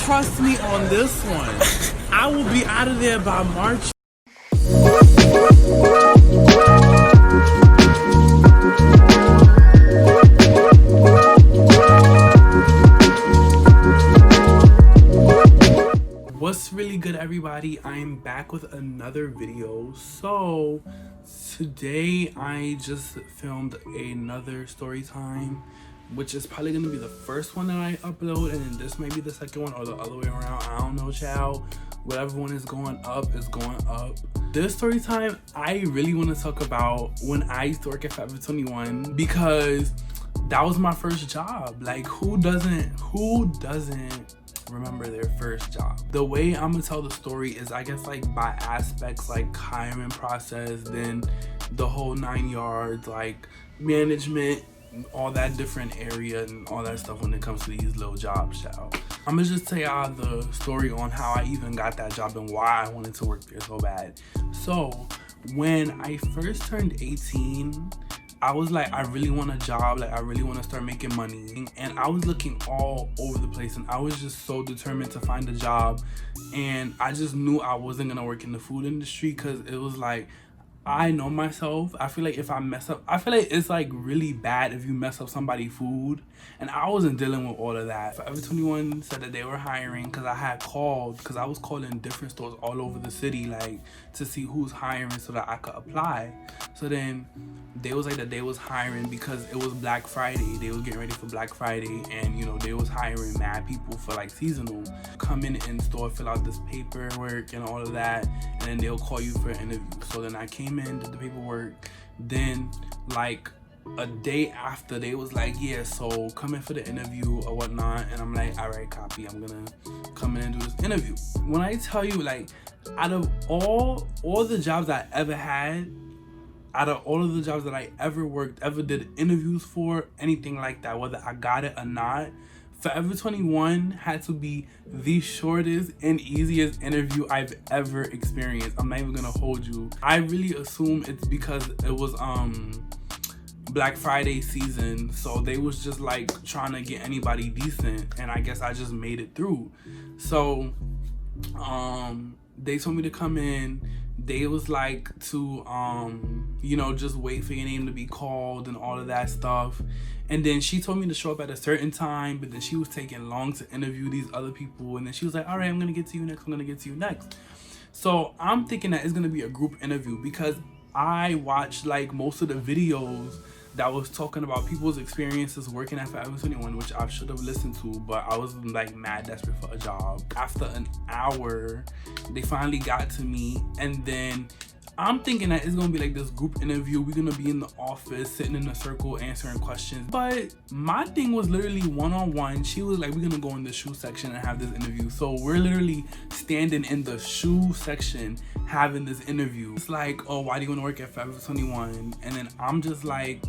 trust me on this one. I will be out of there by March. What's really good, everybody? I am back with another video. So today I just filmed another story time, which is probably gonna be the first one that I upload, and then this may be the second one or the other way around. I don't know, child. Whatever one is going up is going up. This story time, I really want to talk about when I used to work at Forever 21, because that was my first job. Like, who doesn't remember their first job? The way I'm gonna tell the story is, I guess, like by aspects, like hiring process, then the whole 9 yards, like management, all that different area and all that stuff when it comes to these little jobs, child. I'm gonna just tell y'all the story on how I even got that job and why I wanted to work there so bad. So when I first turned 18, I was like, I really want a job, like I really want to start making money, and I was looking all over the place, and I was just so determined to find a job, and I just knew I wasn't gonna work in the food industry, because it was like, I know myself. I feel like if I mess up, I feel like it's like really bad if you mess up somebody's food, and I wasn't dealing with all of that. Forever 21 said that they were hiring, because I had called, because I was calling different stores all over the city, like to see who's hiring so that I could apply. So then they was like that they was hiring because it was Black Friday. They was getting ready for Black Friday, and you know, they was hiring mad people for like seasonal. Come in store, fill out this paperwork and all of that, and then they'll call you for an interview. So then I came in, did the paperwork, then like a day after, they was like, yeah, so come in for the interview or whatnot, and I'm like, all right, copy, I'm gonna come in and do this interview. When I tell you, like, out of all the jobs I ever had, out of all of the jobs that I ever worked, ever did interviews for, anything like that, whether I got it or not, Forever 21 had to be the shortest and easiest interview I've ever experienced. I'm not even gonna hold you. I really assume it's because it was Black Friday season, so they was just like trying to get anybody decent, and I guess I just made it through. So they told me to come in. They was like to you know, just wait for your name to be called and all of that stuff. And then she told me to show up at a certain time, but then she was taking long to interview these other people, and then she was like, all right, I'm gonna get to you next, I'm gonna get to you next. So I'm thinking that it's gonna be a group interview, because I watched like most of the videos that was talking about people's experiences working at Forever 21, which I should have listened to, but I was like mad desperate for a job. After an hour, they finally got to me, and then I'm thinking that it's gonna be like this group interview. We're gonna be in the office, sitting in a circle, answering questions. But my thing was literally one-on-one. She was like, we're gonna go in the shoe section and have this interview. So we're literally standing in the shoe section having this interview. It's like, oh, why do you wanna work at Forever 21? And then I'm just like,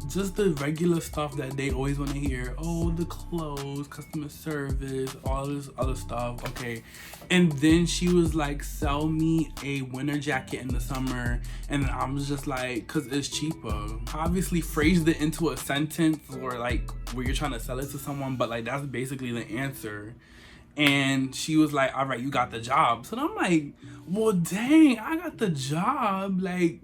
just the regular stuff that they always want to hear. Oh, the clothes, customer service, all this other stuff. Okay. And then she was like, sell me a winter jacket in the summer. And then I was just like, cause it's cheaper. Obviously phrased it into a sentence, or like where you're trying to sell it to someone, but like that's basically the answer. And she was like, all right, you got the job. So I'm like, well, dang, I got the job. Like,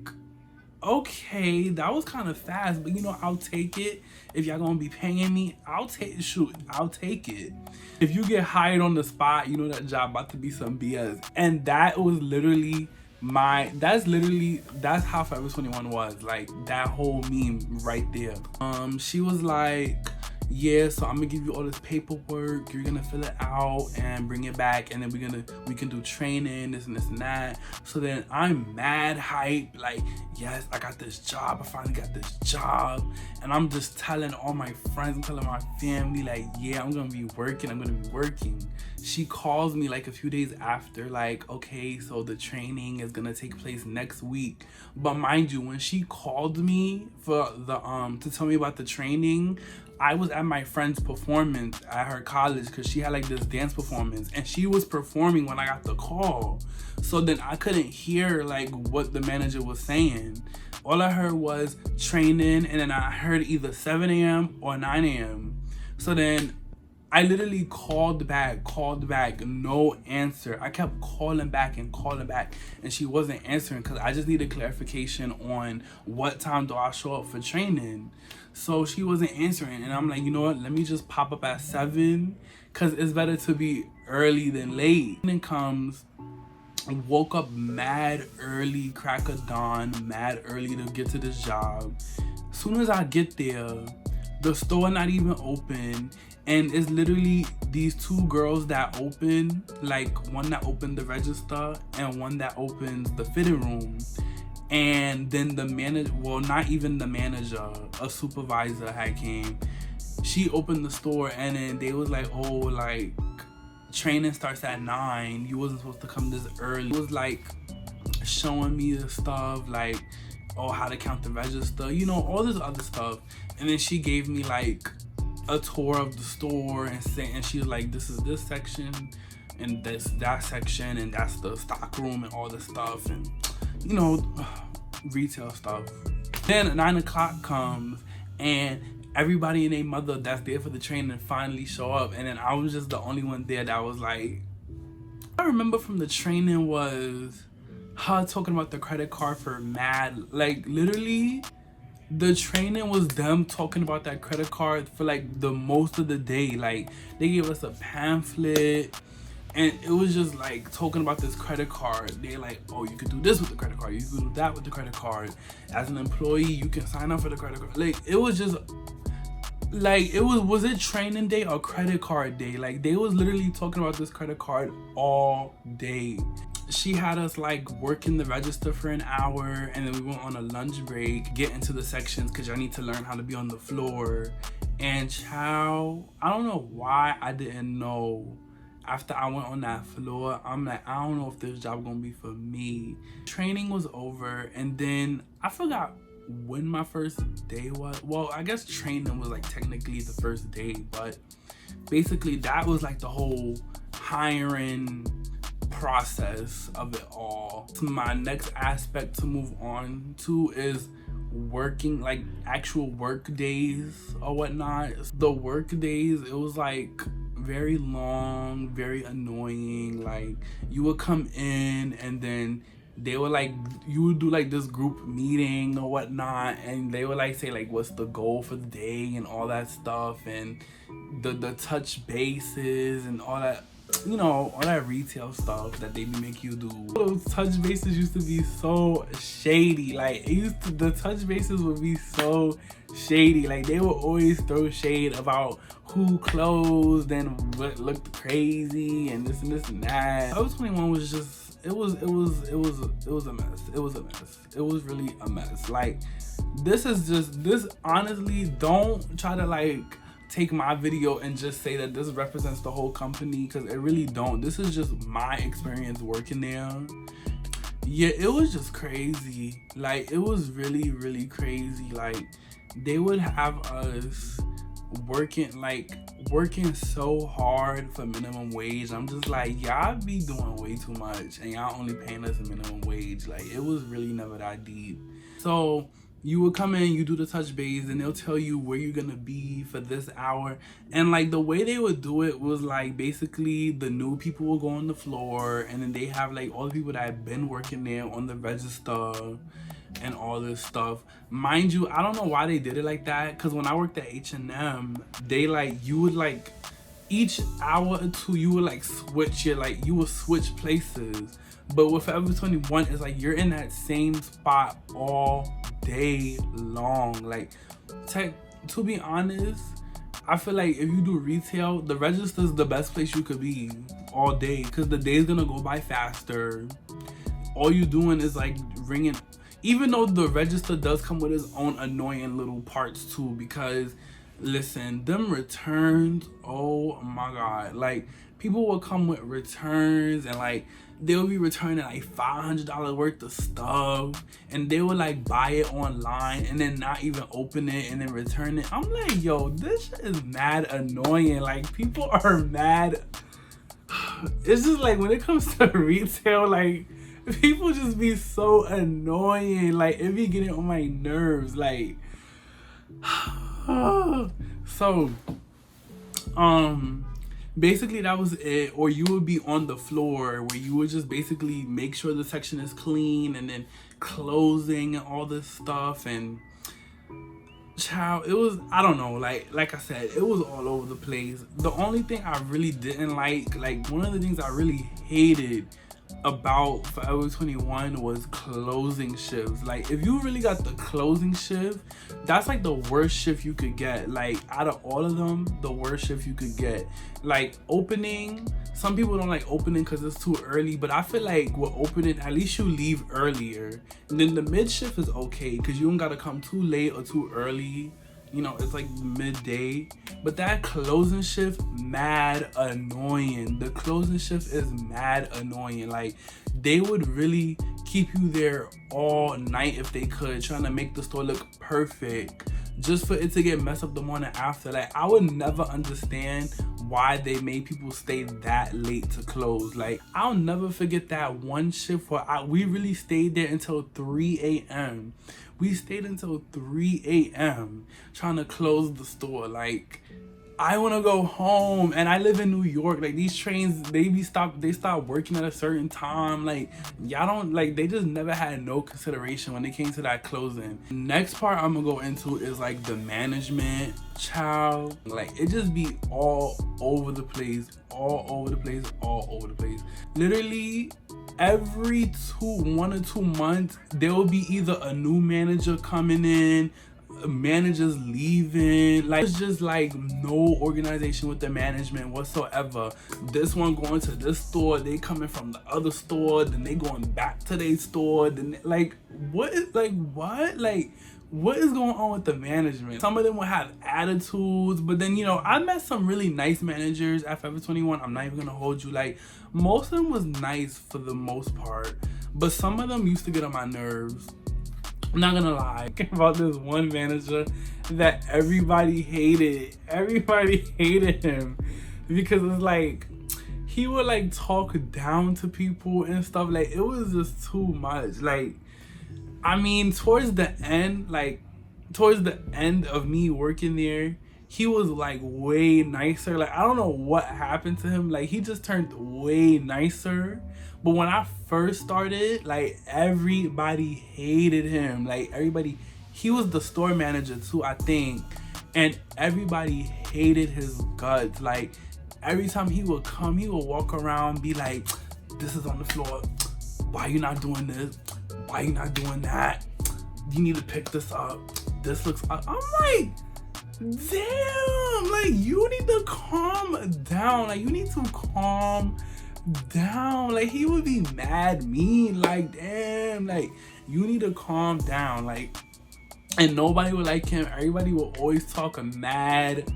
okay, that was kind of fast, but you know, I'll take it. If y'all gonna be paying me, I'll take it. If you get hired on the spot, you know that job about to be some BS. And that was literally that's how Forever 21 was. Like, that whole meme right there. She was like, yeah, so I'm gonna give you all this paperwork, you're gonna fill it out and bring it back, and then we can do training, this and this and that. So then I'm mad hype, like, yes, I got this job, I finally got this job. And I'm just telling all my friends, I'm telling my family, like, yeah, I'm gonna be working. She calls me like a few days after, like, okay, so the training is gonna take place next week. But mind you, when she called me for the to tell me about the training, I was at my friend's performance at her college, because she had like this dance performance, and she was performing when I got the call. So then I couldn't hear like what the manager was saying. All I heard was training, and then I heard either 7 a.m. or 9 a.m. So then I literally called back, no answer. I kept calling back, and she wasn't answering because I just needed clarification on what time do I show up for training. So she wasn't answering, and I'm like, you know what? Let me just pop up at 7 because it's better to be early than late. And then comes, woke up mad early, crack of dawn, mad early to get to this job. As soon as I get there, the store not even open, and it's literally these two girls that open, like one that opened the register and one that opens the fitting room. And then the manager, well, not even the manager, a supervisor had came. She opened the store, and then they was like, oh, like, training starts at 9. You wasn't supposed to come this early. It was like showing me the stuff, like, oh, how to count the register, you know, all this other stuff. And then she gave me like a tour of the store, and she was like, this is this section and that's that section, and that's the stock room and all this stuff, and you know, retail stuff. Then 9 o'clock comes, and everybody and their mother that's there for the training finally show up, and then I was just the only one there that was like, I remember from the training was her talking about the credit card for mad, like literally the training was them talking about that credit card for like the most of the day. Like they gave us a pamphlet, and it was just like talking about this credit card. They're like, oh, you could do this with the credit card, you could do that with the credit card. As an employee, you can sign up for the credit card. Like it was just like, it was it training day or credit card day? Like they was literally talking about this credit card all day. She had us like working the register for an hour, and then we went on a lunch break, get into the sections because y'all need to learn how to be on the floor. And child, I don't know why I didn't know. After I went on that floor, I'm like, I don't know if this job gonna be for me. Training was over, and then I forgot when my first day was. Well, I guess training was like technically the first day, but basically that was like the whole hiring process of it all. So my next aspect to move on to is working, like actual work days or whatnot. The work days, it was like very long, very annoying. Like you would come in, and then they were like, you would do like this group meeting or whatnot, and they would like say like what's the goal for the day and all that stuff, and the touch bases and all that, you know, all that retail stuff that they be make you do. Those touch bases used to be so shady. Like the touch bases would be so shady. Like they would always throw shade about who closed and what looked crazy and this and that. Shoulda 21 was just, it was a mess. It was a mess. It was really a mess. Like this honestly, don't try to like take my video and just say that this represents the whole company, because it really don't. This is just my experience working there. Yeah, it was just crazy. Like it was really, really crazy. Like they would have us working so hard for minimum wage. I'm just like, y'all be doing way too much, and y'all only paying us a minimum wage. Like it was really never that deep. So you would come in, you do the touch base, and they'll tell you where you're gonna be for this hour. And like the way they would do it was like, basically the new people will go on the floor, and then they have like all the people that have been working there on the register and all this stuff. Mind you, I don't know why they did it like that, because when I worked at H&M, they like, you would like each hour or two, you would like switch your, like you would switch places. But with Forever 21, it's like you're in that same spot all day long. Like to be honest, I feel like if you do retail, the register is the best place you could be all day, because the day's gonna go by faster. All you doing is like ringing, even though the register does come with its own annoying little parts too, because listen, them returns, oh my god, like people will come with returns, and like they'll be returning like $500 worth of stuff, and they will like buy it online and then not even open it and then return it. I'm like, yo, this shit is mad annoying. Like people are mad. It's just like when it comes to retail, like people just be so annoying. Like it be getting on my nerves. Like so Basically that was it. Or you would be on the floor where you would just basically make sure the section is clean and then closing and all this stuff. And child, it was, I don't know, like I said, it was all over the place. The only thing I really didn't like one of the things I really hated about Forever 21 was closing shifts. Like, if you really got the closing shift, that's like the worst shift you could get. Like, out of all of them, the worst shift you could get. Like, opening, some people don't like opening because it's too early, but I feel like with opening, at least you leave earlier. And then the mid shift is okay because you don't gotta come too late or too early. You know, it's like midday. But that closing shift, mad annoying. The closing shift is mad annoying. Like, they would really keep you there all night if they could, trying to make the store look perfect just for it to get messed up the morning after. Like, I would never understand why they made people stay that late to close. Like, I'll never forget that one shift where we really stayed there until 3 a.m. We stayed until 3 a.m. trying to close the store. Like, I want to go home, and I live in New York. Like, these trains, they stop working at a certain time. Like, y'all don't, like, they just never had no consideration when it came to that closing. Next part I'm gonna go into is like the management, child. Like, it just be all over the place, all over the place, all over the place. Literally every 1 or 2 months there will be either a new manager coming in, managers leaving. Like, it's just like no organization with the management whatsoever. This one going to this store, they coming from the other store, then they going back to their store, then like what is what is going on with the management? Some of them will have attitudes, but then, you know, I met some really nice managers at Forever 21. I'm not even gonna hold you. Like, most of them was nice for the most part, but some of them used to get on my nerves. I'm not gonna lie about this one manager that everybody hated. Everybody hated him because it's like he would like talk down to people and stuff. Like, it was just too much. Like, I mean, towards the end of me working there, he was like way nicer. Like, I don't know what happened to him. Like, he just turned way nicer. But when I first started, like, everybody hated him. Like, he was the store manager too, I think. And everybody hated his guts. Like, every time he would come, he would walk around, be like, this is on the floor. Why you not doing this? Why you not doing that? You need to pick this up. This looks up. I'm like, damn, like, you need to calm down. Like, you need to calm down. Like, he would be mad mean. Like, damn, like, you need to calm down. Like, and nobody would like him. Everybody will always talk mad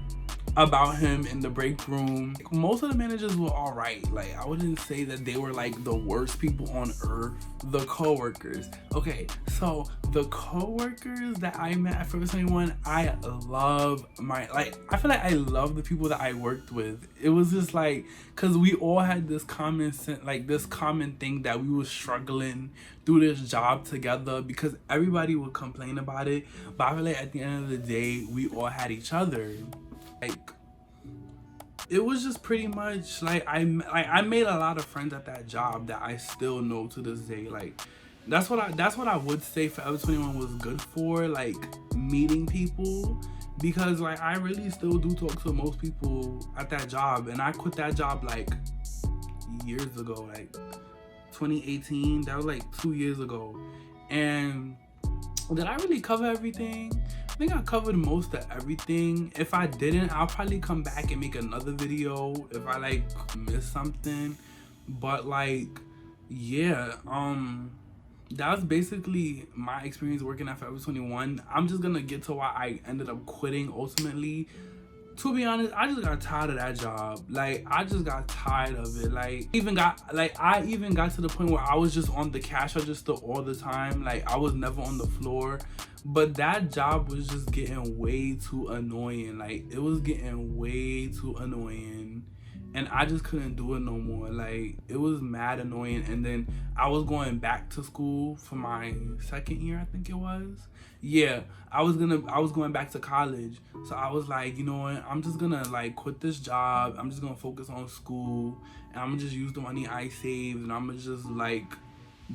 about him in the break room. Most of the managers were all right. Like, I wouldn't say that they were like the worst people on earth. The co-workers. Okay, so the co-workers that I met at Forever 21, I feel like I love the people that I worked with. It was just like, cause we all had this common thing that we were struggling through this job together, because everybody would complain about it, but I feel like at the end of the day, we all had each other. Like, it was just pretty much like I made a lot of friends at that job that I still know to this day. Like, that's what I would say Forever 21 was good for, like, meeting people, because like I really still do talk to most people at that job. And I quit that job like years ago, like 2018. That was like 2 years ago. And did I really cover everything? I think I covered most of everything. If I didn't, I'll probably come back and make another video if I like missed something. But like, yeah, that's basically my experience working at Forever 21. I'm just gonna get to why I ended up quitting ultimately. To be honest, I just got tired of that job. Like, I just got tired of it. Like, I even got to the point where I was just on the cash register all the time. Like, I was never on the floor. But that job was just getting way too annoying. Like, it was getting way too annoying. and I just couldn't do it no more. Like, it was mad annoying. And then I was going back to school for my second year, I think it was. Yeah, I was going back to college. So I was like, you know what, I'm just gonna like quit this job. I'm just gonna focus on school, and I'm gonna just use the money I saved, and I'm gonna just like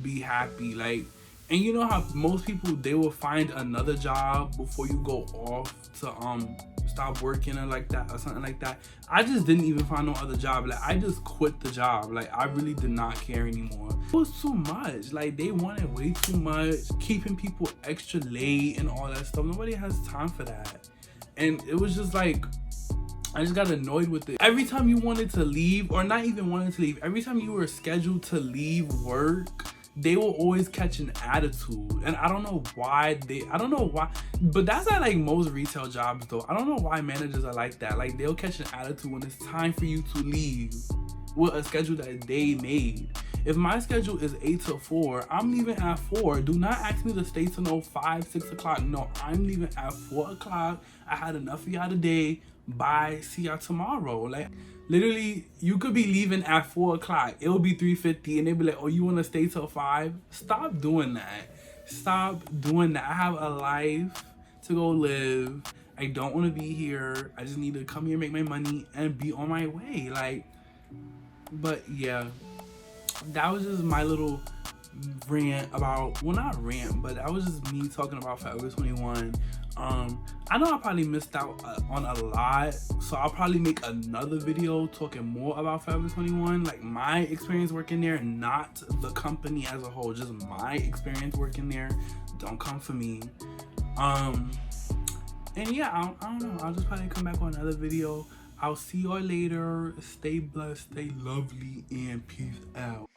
be happy. Like, and you know how most people, they will find another job before you go off to stop working or like that or something like that. I just didn't even find no other job. Like, I just quit the job. Like, I really did not care anymore. It was too much. Like, they wanted way too much, keeping people extra late and all that stuff. Nobody has time for that. And it was just like, I just got annoyed with it. Every time you wanted to leave, or not even wanted to leave, every time you were scheduled to leave work, they will always catch an attitude. And I don't know why, but that's not like most retail jobs though. I don't know why managers are like that. Like, they'll catch an attitude when it's time for you to leave with a schedule that they made. If my schedule is 8 to 4, I'm leaving at 4. Do not ask me to stay till no 5, 6 o'clock. No, I'm leaving at 4 o'clock. I had enough of y'all today. Bye. See y'all tomorrow. Like, literally, you could be leaving at 4 o'clock. It'll be 3:50, and they'll be like, oh, you want to stay till 5? Stop doing that. Stop doing that. I have a life to go live. I don't want to be here. I just need to come here, make my money, and be on my way. Like, but yeah, that was just my little rant about, well, not rant, but that was just me talking about Forever 21. I know I probably missed out on a lot, so I'll probably make another video talking more about Forever 21, like my experience working there, not the company as a whole, just my experience working there. Don't come for me. And yeah, I don't know, I'll just probably come back on another video. I'll see y'all later. Stay blessed, stay lovely, and peace out.